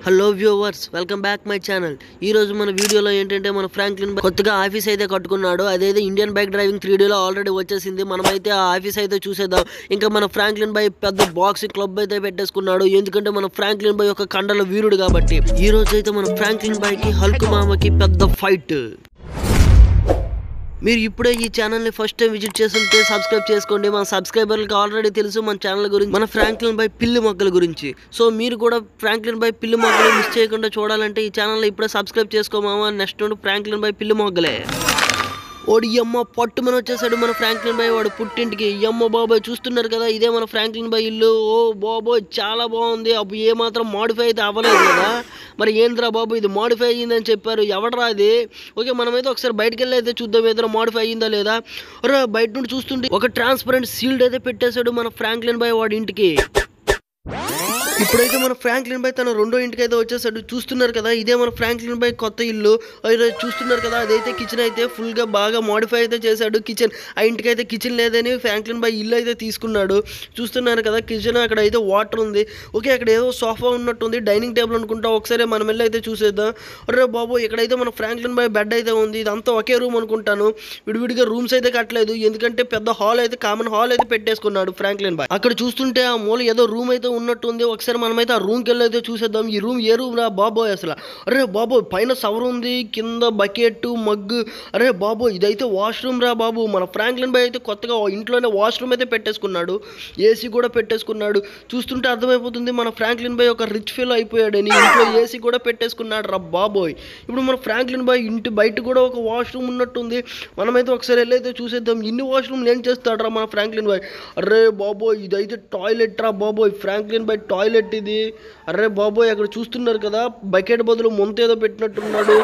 Hello viewers, welcome back my channel. ఈ రోజు మన వీడియోలో ఏంటంటే మన ఫ్రాంక్లిన్ కొత్తగా ఆఫీస్ అయితే కట్టుకున్నాడు. అదేదో ఇండియన్ బైక్ డ్రైవింగ్ 3Dలో ఆల్రెడీ వచ్చేసింది. మనమైతే ఆ ఆఫీస్ అయితే చూసేద్దాం. ఇంకా మన ఫ్రాంక్లిన్ బై పెద్ద బాక్సింగ్ క్లబ్ అయితే పెట్టేసుకున్నాడు. ఎందుకంటే మన ఫ్రాంక్లిన్ బై ఒక కండల వీరుడు కాబట్టి. ఈ రోజు అయితే మన ఫ్రాంక్లిన్ బైకి హల్క్ మామకి పెద్ద ఫైట్. మీరు ఇప్పుడే ఈ ఛానల్ని ఫస్ట్ టైం విజిట్ చేస్తుంటే సబ్స్క్రైబ్ చేసుకోండి. మన సబ్స్క్రైబర్లకు ఆల్రెడీ తెలుసు మన ఛానల్ గురించి, మన ఫ్రాంక్లిన్ బై పిల్లి మొక్కల గురించి. సో మీరు కూడా ఫ్రాంక్లిన్ బై పిల్లి మొక్కలు మిస్ చేయకుండా చూడాలంటే ఈ ఛానల్లో ఇప్పుడే సబ్స్క్రైబ్ చేసుకోమామా. నెక్స్ట్ ఫ్రాంక్లిన్ బై పిల్లి మొగ్గలే. ఓడి అమ్మ పట్టుమని వచ్చేసాడు మన ఫ్రాంక్లిన్ బై వాడు పుట్టింటికి. అమ్మ బాబాయ్ చూస్తున్నారు కదా, ఇదే మన ఫ్రాంక్లిన్ బై ఇల్లు. ఓ బాబోయ్ చాలా బాగుంది. అప్పుడు ఏ మాత్రం మాడిఫై అయితే అవ్వలేదు కదా. మరి ఏంద్రా బాబు ఇది మాడిఫై అయ్యిందని చెప్పారు, ఎవడరా అది? ఓకే మనమైతే ఒకసారి బయటకు వెళ్ళి అయితే చూద్దాం ఏదైనా మాడిఫై అయ్యిందా లేదా. రా బయట నుండి చూస్తుంటే ఒక ట్రాన్స్పరెంట్ సీల్డ్ అయితే పెట్టేశాడు మన ఫ్రాంక్లిన్ బై వాడి ఇంటికి. ఇప్పుడైతే మన ఫ్రాంక్లిన్ బై తన రెండో ఇంటికి అయితే వచ్చేసాడు. చూస్తున్నారు కదా, ఇదే మన ఫ్రాంక్లిన్ బై కొత్త ఇల్లు. చూస్తున్నారు కదా, అదైతే కిచెన్ అయితే ఫుల్గా బాగా మాడిఫై అయితే చేశాడు. కిచెన్ ఆ ఇంటికి అయితే కిచెన్ లేదని ఫ్రాంక్లిన్ బై ఇల్లు అయితే తీసుకున్నాడు. చూస్తున్నారు కదా కిచెన్, అక్కడ అయితే వాటర్ ఉంది. ఓకే అక్కడ ఏదో సోఫా ఉన్నట్టుంది, డైనింగ్ టేబుల్ అనుకుంటా. ఒకసారి మనం వెళ్ళి అయితే చూసేద్దాం. అరే బాబు ఇక్కడైతే మన ఫ్రాంక్లిన్ బై బెడ్ అయితే ఉంది. ఇదంతా ఒకే రూమ్ అనుకుంటాను. విడివిడిగా రూమ్స్ అయితే కట్టలేదు, ఎందుకంటే పెద్ద హాల్ అయితే కామన్ హాల్ అయితే పెట్టేసుకున్నాడు ఫ్రాంక్లిన్ బై. అక్కడ చూస్తుంటే ఆ మూల ఏదో రూమ్ అయితే ఉన్నట్టుంది. ఒకసారి మనమైతే ఆ రూమ్కి వెళ్ళి అయితే చూసేద్దాం. ఈ రూమ్ ఏ రూమ్ రా బాబోయ్ అసలు. అరే బాబోయ్ పైన సవర్ ఉంది, కింద బకెట్ మగ్గు. అరే బాబోయ్ ఇదైతే వాష్రూమ్ రా బాబు. మన ఫ్రాంక్లిన్ బై అయితే కొత్తగా ఇంట్లోనే వాష్రూమ్ అయితే పెట్టేసుకున్నాడు, ఏసీ కూడా పెట్టేసుకున్నాడు. చూస్తుంటే అర్థమైపోతుంది మన ఫ్రాంక్లిన్ బై ఒక రిచ్ ఫీల్ అయిపోయాడని. ఇంట్లో ఏసీ కూడా పెట్టేసుకున్నాడు రా బాబోయ్. ఇప్పుడు మన ఫ్రాంక్లిన్ బై ఇంటి బయట కూడా ఒక వాష్రూమ్ ఉన్నట్టుంది. మనమైతే ఒకసారి వెళ్ళి అయితే చూసేద్దాం. ఇన్ని వాష్రూమ్లు ఏం చేస్తాడు రా మన ఫ్రాంక్లిన్ బై. అరే బాబోయ్ ఇదైతే టాయిలెట్ రా బాబోయ్, ఫ్రాంక్లిన్ బై టాయిలెట్ ఇది. అరే బాబోయ్ అక్కడ చూస్తున్నారు కదా, బకెట్ బదులు ముంత ఏదో పెట్టినట్టున్నాడు.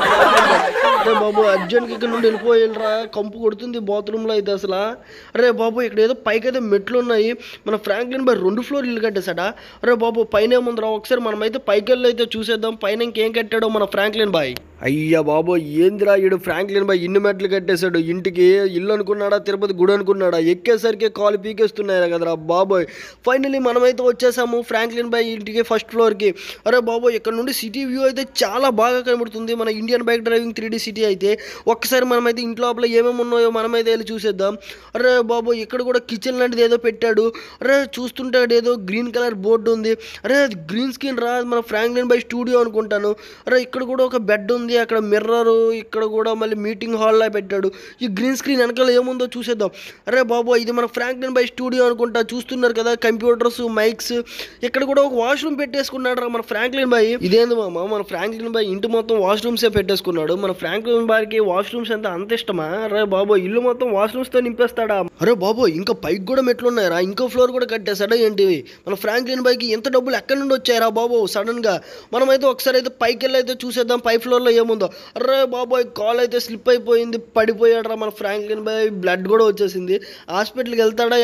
అరే బాబోయ్ అర్జెంట్కి ఇక్కడ నుండి వెళ్ళిపోయేరా, కంపు కొడుతుంది బాత్రూంలో అయితే అసలు. అరే బాబోయ్ ఇక్కడ ఏదో పైకి అయితే మెట్లు ఉన్నాయి. మన ఫ్రాంక్లిన్ బై 2 ఫ్లోర్ ఇల్లు కట్టేశాడా. అరే బాబు పైన ఏముందిరా, ఒకసారి మనమైతే పైకి వెళ్ళి అయితే చూసేద్దాం పైన ఇంకేం కట్టాడో మన ఫ్రాంక్లిన్ బై. అయ్యా బాబో ఏందిరా ఈడు ఫ్రాంక్లిన్ బై ఇన్ని మెట్లు కట్టేశాడు ఇంటికి. ఇల్లు అనుకున్నాడా తిరుపతి గుడి అనుకున్నాడా, ఎక్కేసరికి కాలు పీకేస్తున్నాయి కదరా బాబోయ్. ఫైనలీ మనమైతే వచ్చేసాము ఫ్రాంక్లిన్ బై ఇంటికి ఫస్ట్ ఫ్లోర్కి. అరే బాబోయ్ ఇక్కడ నుండి సిటీ వ్యూ అయితే చాలా బాగా కనబడుతుంది, మన Indian bike driving 3D city అయితే. ఒక్కసారి మనమైతే ఇంట్లో లోపల ఏమేమి ఉన్నాయో మనమైతే వెళ్ళి చూసేద్దాం. అరే బాబోయ్ ఇక్కడ కూడా కిచెన్ లాంటిది ఏదో పెట్టాడు. అరే చూస్తుంటే ఏదో గ్రీన్ కలర్ బోర్డు ఉంది. అరే అది గ్రీన్ స్క్రీన్ రా, మన ఫ్రాంక్లిన్ బై స్టూడియో అనుకుంటాను. అరే ఇక్కడ కూడా ఒక బెడ్ ఉంది, అక్కడ మిర్రర్, ఇక్కడ కూడా మళ్ళీ మీటింగ్ హాల్ లా పెట్టాడు. ఈ గ్రీన్ స్క్రీన్ వెనకాల ఏముందో చూసేద్దాం. అరే బాబు ఇది మన ఫ్రాంక్లిన్ బై స్టూడియో అనుకుంటా. చూస్తున్నారు కదా కంప్యూటర్స్ మైక్స్. ఇక్కడ కూడా ఒక వాష్రూమ్ పెట్టేసుకున్నాడు రా మన ఫ్రాంక్లిన్ బై. ఇదేంది మామ మన ఫ్రాంక్లిన్ బై ఇంటి మొత్తం వాష్రూమ్సే పెట్టేసుకున్నాడు. మన ఫ్రాంక్లిన్ బాయ్కి వాష్రూమ్స్ అంత ఇష్టమా. అరే బాబు ఇల్లు మొత్తం వాష్రూమ్స్ తో నింపేస్తాడా. అరే బాబు ఇంకా పైకి కూడా మెట్లు ఉన్నాయరా, ఇంకో ఫ్లోర్ కూడా కట్టేశాడా ఏంటివి. మన ఫ్రాంక్లిన్ బైకి ఎంత డబ్బులు ఎక్కడి నుండి వచ్చాయరా బాబు సడన్ గా. మనమైతే ఒకసారి అయితే పైకి వెళ్ళి అయితే చూసేద్దాం పై ఫ్లోర్ లో ఏముందో. అరే బాబోయ్ కాల్ అయితే స్లిప్ అయిపోయింది, పడిపోయాడు రా మన ఫ్రాంక్లిన్ బై. బ్లడ్ కూడా వచ్చేసింది. హాస్పిటల్కి వెళ్తాడా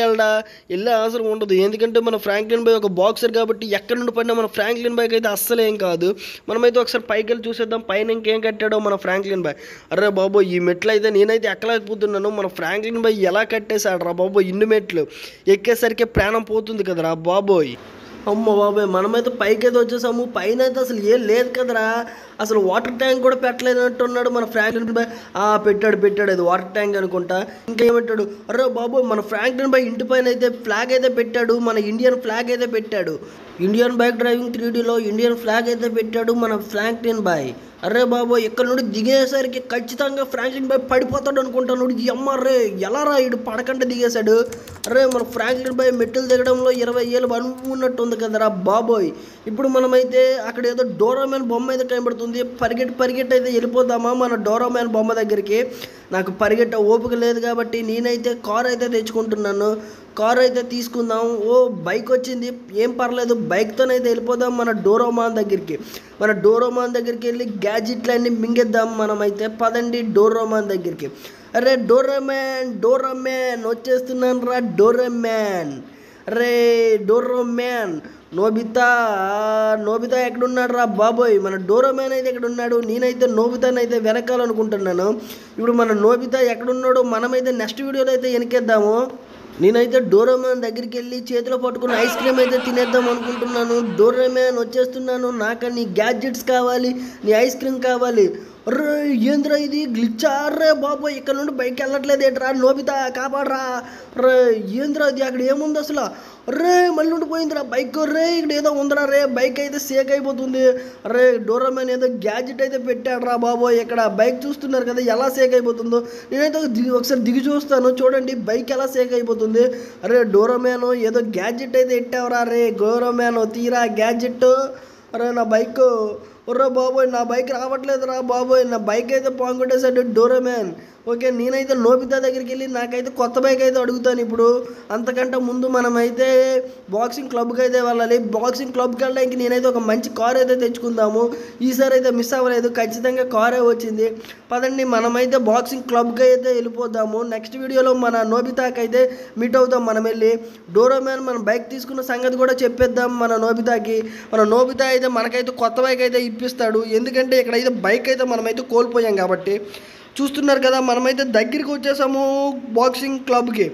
వెళ్ళే అవసరం ఉండదు, ఎందుకంటే మన ఫ్రాంక్లిన్ బై ఒక బాక్సర్ కాబట్టి ఎక్కడి నుండి పడినా మన ఫ్రాంక్లిన్ బైకి అయితే అస్సలేం కాదు. మనమైతే ఒకసారి పైకి వెళ్ళి చూసేద్దాం పైన ఇంకేం కట్టాడో మన ఫ్రాంక్లిన్ బై. అరే బాబోయ్ ఈ మెట్లు అయితే నేనైతే ఎక్కలేకపోతున్నాను. మన ఫ్రాంక్లిన్ బై ఎలా కట్టేశాడు రా బాబోయ్ ఇన్ని మెట్లు. ఎక్కేసరికి ప్రాణం పోతుంది కదరా బాబోయ్. అమ్మ బాబాయ్ మనమైతే పైకి అయితే వచ్చేసాము. పైన అయితే అసలు ఏం లేదు కదరా, అసలు వాటర్ ట్యాంక్ కూడా పెట్టలేనట్టున్నాడు మన ఫ్రాంక్లిన్ బై. పెట్టాడు అది వాటర్ ట్యాంక్ అనుకుంటా. ఇంకా ఏమంటాడు, అరే బాబు మన ఫ్రాంక్లిన్ బై ఇంటి పైన అయితే ఫ్లాగ్ అయితే పెట్టాడు, మన ఇండియన్ ఫ్లాగ్ అయితే పెట్టాడు. ఇండియన్ బైక్ డ్రైవింగ్ 3Dలో ఇండియన్ ఫ్లాగ్ అయితే పెట్టాడు మన ఫ్రాంక్లిన్ బై. అరే బాబు ఇక్కడ నుండి దిగేసరికి ఖచ్చితంగా ఫ్రాంక్లిన్ బై పడిపోతాడు అనుకుంటాను. అమ్మర్రే ఎలా రా ఇడు పడకంటే దిగేశాడు. అరే మన ఫ్రాంక్లిన్ బై మెట్లు దిగడంలో 20 ఏళ్ళు అనుకున్నట్టుంది కదరా బాబోయ్. ఇప్పుడు మనమైతే అక్కడ ఏదో డోరామ్యాన్ బొమ్మ అయితే కనబడుతుంది. పరిగెట్టి అయితే వెళ్ళిపోదామా మన డోరామ్యాన్ బొమ్మ దగ్గరికి. నాకు పరిగెట్ట ఓపిక లేదు కాబట్టి నేనైతే కార్ అయితే తెచ్చుకుంటున్నాను. కార్ అయితే తీసుకుందాం. ఓ బైక్ వచ్చింది, ఏం పర్లేదు బైక్తోనైతే వెళ్ళిపోదాం మన డోరామాన్ దగ్గరికి. మన డోరామాన్ దగ్గరికి వెళ్ళి గ్యాడ్జెట్లన్నీ మింగేద్దాం మనమైతే. పదండి డోరామాన్ దగ్గరికి. అరే డోరామ్యాన్ వచ్చేస్తున్నాను రా డోరామ్యాన్. అరే డోరామ్యాన్ నోబితా ఎక్కడున్నాడు రా బాబోయ్. మన డోరామ్యాన్ అయితే ఎక్కడున్నాడు, నేనైతే నోబితాని అయితే వెనకాలనుకుంటున్నాను. ఇప్పుడు మన నోబితా ఎక్కడున్నాడో మనమైతే నెక్స్ట్ వీడియోలో అయితే వెనకేద్దాము. నేనైతే డోరేమాన్ దగ్గరికి వెళ్ళి చేతిలో పట్టుకుని ఐస్ క్రీమ్ అయితే తినేద్దాం అనుకుంటున్నాను. డోరేమాన్ వచ్చేస్తున్నాను, నాకు నీ గ్యాడ్జెట్స్ కావాలి, నీ ఐస్ క్రీమ్ కావాలి. అర్రే ఏంద్రా ఇది గ్లిచ్చా? అర్రే బాబోయ్ ఇక్కడ నుండి బైక్ వెళ్ళట్లేదు ఏంట్రా, నోబితా కాపాడరా. రే ఏంద్రా ఇది, అక్కడ ఏముంది అసలు? రే మళ్ళీ ఉండిపోయిందిరా బైక్. రే ఇక్కడ ఏదో ఉందిరా, రే బైక్ అయితే సేక్ అయిపోతుంది. రే డోరేమాన్ ఏదో గ్యాడ్జెట్ అయితే పెట్టాడు రా బాబోయ్. ఇక్కడ బైక్ చూస్తున్నారు కదా ఎలా సేక్ అయిపోతుందో. నేనైతే ఒకసారి దిగి చూస్తాను, చూడండి బైక్ ఎలా సేక్ అయిపోతుంది. అరే డోరేమాన్ ఏదో గ్యాడ్జెట్ అయితే ఎట్టావురా. రే డోరేమాన్ తీరా గ్యాడ్జెట్. అరే నా బైక్, ఒర్రా బాబోయ్ నా బైక్ రావట్లేదురా బాబోయ్, నా బైక్ అయితే పాంగొట్టేశాడు డోరేమాన్. ఓకే నేనైతే నోబితా దగ్గరికి వెళ్ళి నాకైతే కొత్త బైక్ అయితే అడుగుతాను ఇప్పుడు. అంతకంటే ముందు మనమైతే బాక్సింగ్ క్లబ్కి అయితే వెళ్ళాలి. బాక్సింగ్ క్లబ్కి వెళ్ళడానికి నేనైతే ఒక మంచి కార్ అయితే తెచ్చుకుందాము. ఈసారి అయితే మిస్ అవ్వలేదు, ఖచ్చితంగా కారే వచ్చింది. పదండి మనమైతే బాక్సింగ్ క్లబ్కి అయితే వెళ్ళిపోదాము. నెక్స్ట్ వీడియోలో మన నోబితాకి అయితే మీట్ అవుతాం మనం వెళ్ళి. డోరేమాన్ మన బైక్ తీసుకున్న సంగతి కూడా చెప్పేద్దాం మన నోబితాకి. మన నోబితా అయితే మనకైతే కొత్త బైక్ అయితే ఇప్పిస్తాడు, ఎందుకంటే ఇక్కడైతే బైక్ అయితే మనమైతే కోల్పోయాం కాబట్టి. చూస్తున్నారు కదా మనమైతే దగ్గరికి వచ్చేసాము బాక్సింగ్ క్లబ్కి.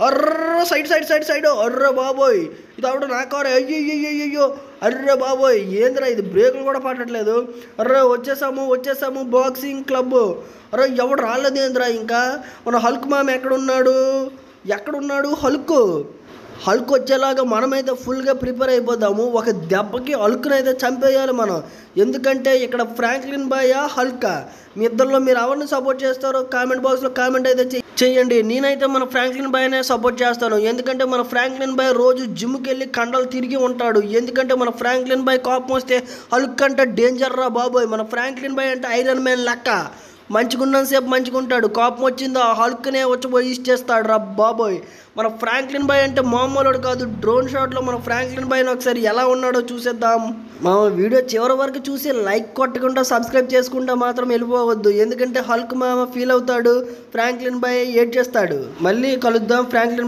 అర్ర సైడ్ సైడ్ సైడ్ సైడ్. అర్ర బాబోయ్ ఇది ఆవిడ నా కారు. అయ్యో అర్రే బాబోయ్ ఏంద్రా ఇది, బ్రేకులు కూడా పట్టట్లేదు. అర్రే వచ్చేసాము బాక్సింగ్ క్లబ్. అరే ఎవడు రాలేదేంద్రా ఇంకా. మన హల్క్ మామ ఎక్కడున్నాడు హల్క్ వచ్చేలాగా మనమైతే ఫుల్గా ప్రిపేర్ అయిపోదాము. ఒక దెబ్బకి హల్క్ని అయితే చంపేయాలి మనం. ఎందుకంటే ఇక్కడ ఫ్రాంక్లిన్ బాయ్ హల్కా, మీ ఇద్దరిలో మీరు ఎవరిని సపోర్ట్ చేస్తారో కామెంట్ బాక్స్లో కామెంట్ అయితే చేయండి. నేనైతే మన ఫ్రాంక్లిన్ బాయ్నే సపోర్ట్ చేస్తాను, ఎందుకంటే మన ఫ్రాంక్లిన్ బాయ్ రోజు జిమ్కి వెళ్ళి కండలు తిరిగి ఉంటాడు. ఎందుకంటే మన ఫ్రాంక్లిన్ బాయ్ కోపం వస్తే హల్క్ అంటే డేంజర్ రా బాబోయ్. మన ఫ్రాంక్లిన్ బాయ్ అంటే ఐరన్ మ్యాన్ లెక్క, మంచిగున్నంతసేపు మంచిగుంటాడు, కోపం వచ్చిందో ఆ హల్క్నే వచ్చిపోయి ఇచ్చేస్తాడు రా బాబోయ్. మన ఫ్రాంక్లిన్ బాయ్ అంటే మామూలుడు కాదు. డ్రోన్ షాట్లో మన ఫ్రాంక్లిన్ బాయ్ని ఒకసారి ఎలా ఉన్నాడో చూసేద్దాం. మా వీడియో చివరి వరకు చూసి లైక్ కొట్టకుండా సబ్స్క్రైబ్ చేసుకుంటా మాత్రం వెళ్ళిపోవద్దు, ఎందుకంటే హల్క్ మామ ఫీల్ అవుతాడు, ఫ్రాంక్లిన్ బాయ్ ఏడ్ చేస్తాడు. మళ్ళీ కలుద్దాం ఫ్రాంక్లిన్